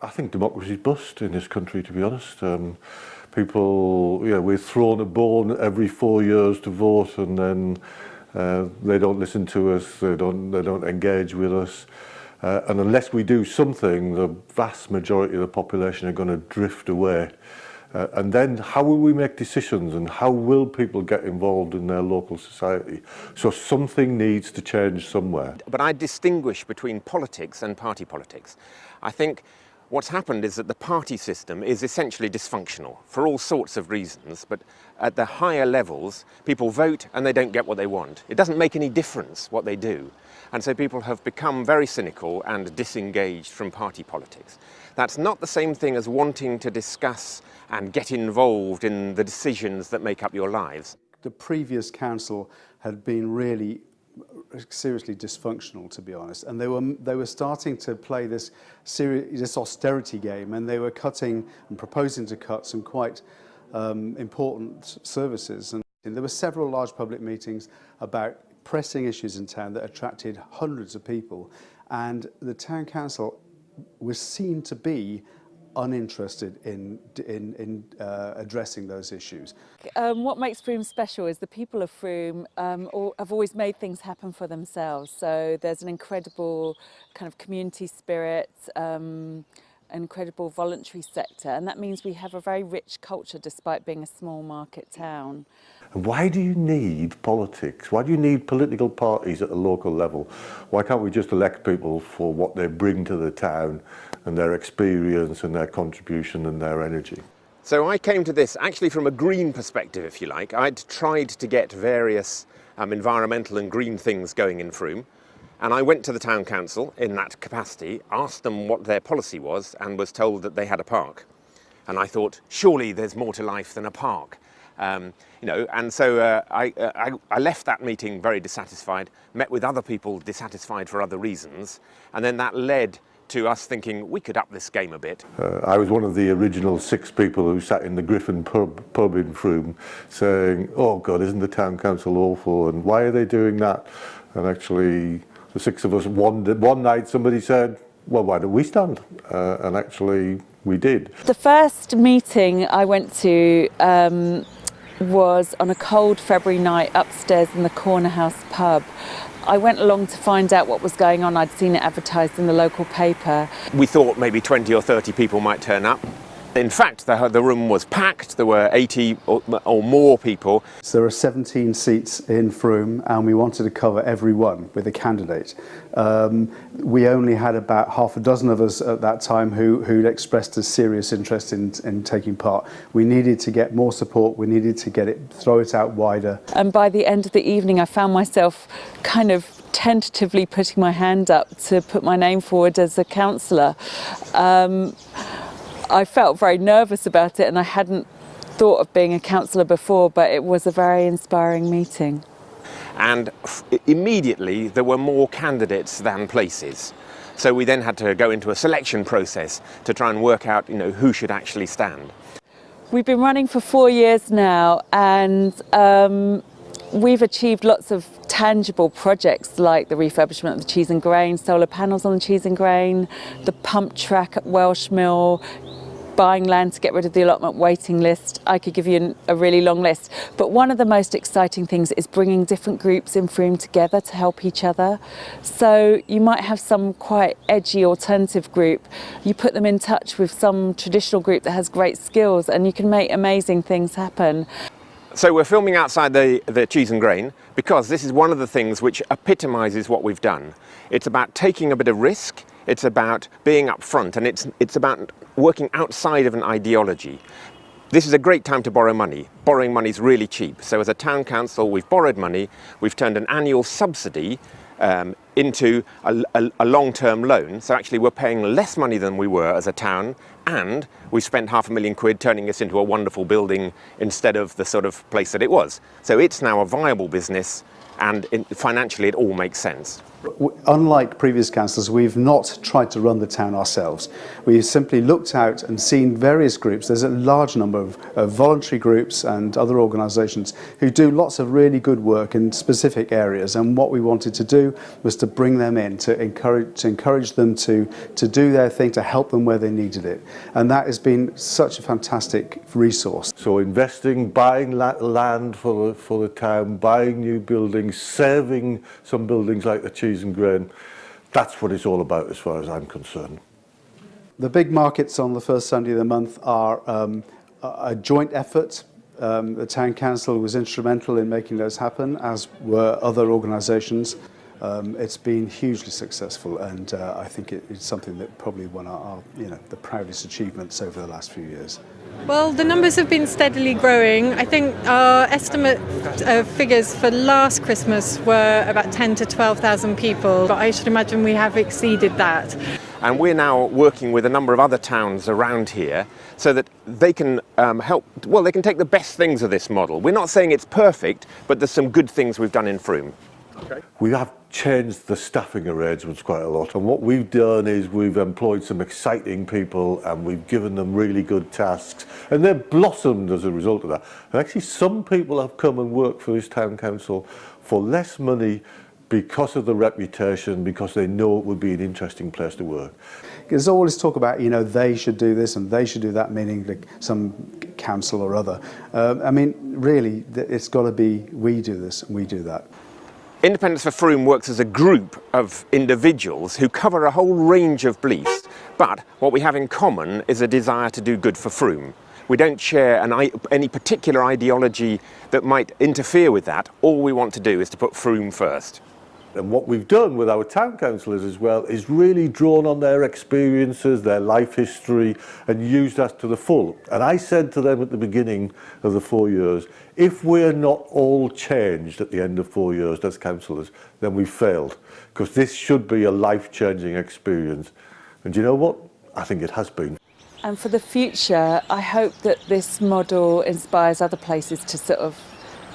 I think democracy's bust in this country, to be honest. People, we're thrown a bone every 4 years to vote, and then they don't listen to us, they don't engage with us. And unless we do something, the vast majority of the population are going to drift away. And then how will we make decisions, and how will people get involved in their local society? So something needs to change somewhere. But I distinguish between politics and party politics. I think what's happened is that the party system is essentially dysfunctional for all sorts of reasons, but at the higher levels, people vote and they don't get what they want. It doesn't make any difference what they do. And so people have become very cynical and disengaged from party politics. That's not the same thing as wanting to discuss and get involved in the decisions that make up your lives. The previous council had been really seriously dysfunctional, to be honest, and they were starting to play this austerity game, and they were cutting and proposing to cut some quite important services. And there were several large public meetings about pressing issues in town that attracted hundreds of people, and the town council was seen to be uninterested in addressing those issues. What makes Frome special is the people of Frome have always made things happen for themselves. So there's an incredible kind of community spirit, incredible voluntary sector, and that means we have a very rich culture despite being a small market town. Why do you need politics? Why do you need political parties at a local level? Why can't we just elect people for what they bring to the town and their experience and their contribution and their energy? So I came to this actually from a green perspective, if you like. I'd tried to get various environmental and green things going in Frome, and I went to the town council in that capacity, asked them what their policy was, and was told that they had a park. And I thought, surely there's more to life than a park. And so I left that meeting very dissatisfied, met with other people dissatisfied for other reasons, and then that led to us thinking we could up this game a bit. I was one of the original 6 people who sat in the Griffin pub in Frome saying, oh God, isn't the town council awful, and why are they doing that? And actually the 6 of us, one night somebody said, well, why don't we stand? And actually we did. The first meeting I went to was on a cold February night upstairs in the Corner House pub. I went along to find out what was going on. I'd seen it advertised in the local paper. We thought maybe 20 or 30 people might turn up. In fact, the room was packed. There were 80 or more people. So there are 17 seats in Frome, and we wanted to cover every one with a candidate. We only had about half a dozen of us at that time who'd expressed a serious interest in taking part. We needed to get more support. We needed to throw it out wider. And by the end of the evening, I found myself kind of tentatively putting my hand up to put my name forward as a councillor. I felt very nervous about it, and I hadn't thought of being a councillor before, but it was a very inspiring meeting. And immediately there were more candidates than places. So we then had to go into a selection process to try and work out, who should actually stand. We've been running for 4 years now, and we've achieved lots of tangible projects like the refurbishment of the cheese and grain, solar panels on the cheese and grain, the pump track at Welsh Mill, buying land to get rid of the allotment waiting list. I could give you a really long list. But one of the most exciting things is bringing different groups in Frome together to help each other. So you might have some quite edgy alternative group. You put them in touch with some traditional group that has great skills, and you can make amazing things happen. So we're filming outside the cheese and grain because this is one of the things which epitomises what we've done. It's about taking a bit of risk, it's about being upfront, and it's about working outside of an ideology. This is a great time to borrow money. Borrowing money is really cheap. So as a town council, we've borrowed money, we've turned an annual subsidy into a long-term loan. So actually we're paying less money than we were as a town, and we spent £500,000 turning this into a wonderful building instead of the sort of place that it was. So it's now a viable business, and financially it all makes sense. Unlike previous councillors, we've not tried to run the town ourselves. We've simply looked out and seen various groups. There's a large number of voluntary groups and other organisations who do lots of really good work in specific areas, and what we wanted to do was to bring them in, to encourage them to do their thing, to help them where they needed it. And that has been such a fantastic resource. So investing, buying land for the town, buying new buildings, saving some buildings like the Cheese and Grain, that's what it's all about as far as I'm concerned. The big markets on the first Sunday of the month are a joint effort. The Town Council was instrumental in making those happen, as were other organisations. It's been hugely successful, and I think it's something that probably one of our, the proudest achievements over the last few years. Well, the numbers have been steadily growing. I think our estimate figures for last Christmas were about 10 to 12,000 people, but I should imagine we have exceeded that. And we're now working with a number of other towns around here so that they can they can take the best things of this model. We're not saying it's perfect, but there's some good things we've done in Frome. Okay. We have changed the staffing arrangements quite a lot, and what we've done is we've employed some exciting people and we've given them really good tasks, and they've blossomed as a result of that. And actually some people have come and worked for this town council for less money because of the reputation, because they know it would be an interesting place to work. There's always talk about, they should do this and they should do that, meaning like some council or other. Really, it's got to be we do this and we do that. Independence for Frome works as a group of individuals who cover a whole range of beliefs, but what we have in common is a desire to do good for Frome. We don't share any particular ideology that might interfere with that. All we want to do is to put Frome first. And what we've done with our town councillors as well is really drawn on their experiences, their life history, and used that to the full. And I said to them at the beginning of the 4 years, if we're not all changed at the end of 4 years as councillors, then we've failed, because this should be a life-changing experience. And you know what? I think it has been. And for the future, I hope that this model inspires other places to sort of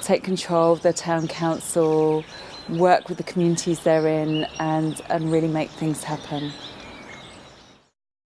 take control of their town council, work with the communities they're in, and really make things happen.